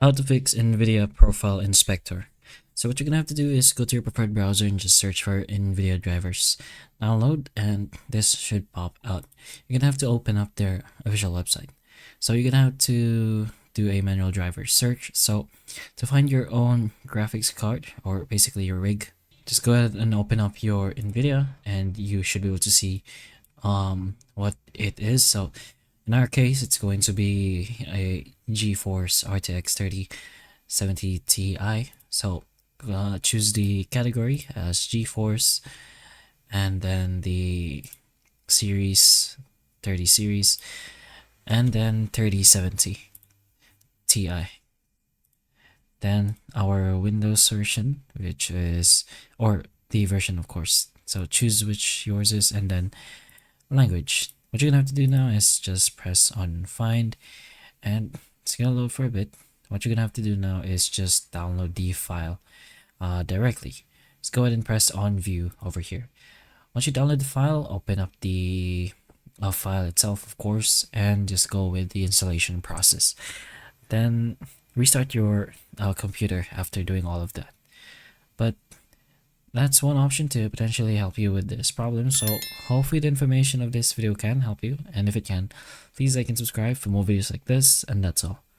How to fix NVIDIA Profile Inspector. So what you're gonna have to do is go to your preferred browser and just search for NVIDIA drivers. Download, and this should pop out. You're gonna have to open up their official website. So you're gonna have to do a manual driver search. So to find your own graphics card, or basically your rig, just go ahead and open up your NVIDIA and you should be able to see what it is. So in our case, it's going to be a GeForce RTX 3070 Ti. So choose the category as GeForce, and then the series 30 series, and then 3070 Ti. Then our Windows version, which is, or the version of course. So choose which yours is, and then language. What you're gonna have to do now is just press on find, and it's gonna load for a bit. What you're gonna have to do now is just download the file directly. Let's go ahead and press on view over here. Once you download the file, open up the file itself, of course, and just go with the installation process. Then restart your computer after doing all of that. But that's one option to potentially help you with this problem. So hopefully the information of this video can help you, and if it can, please like and subscribe for more videos like this, and that's all.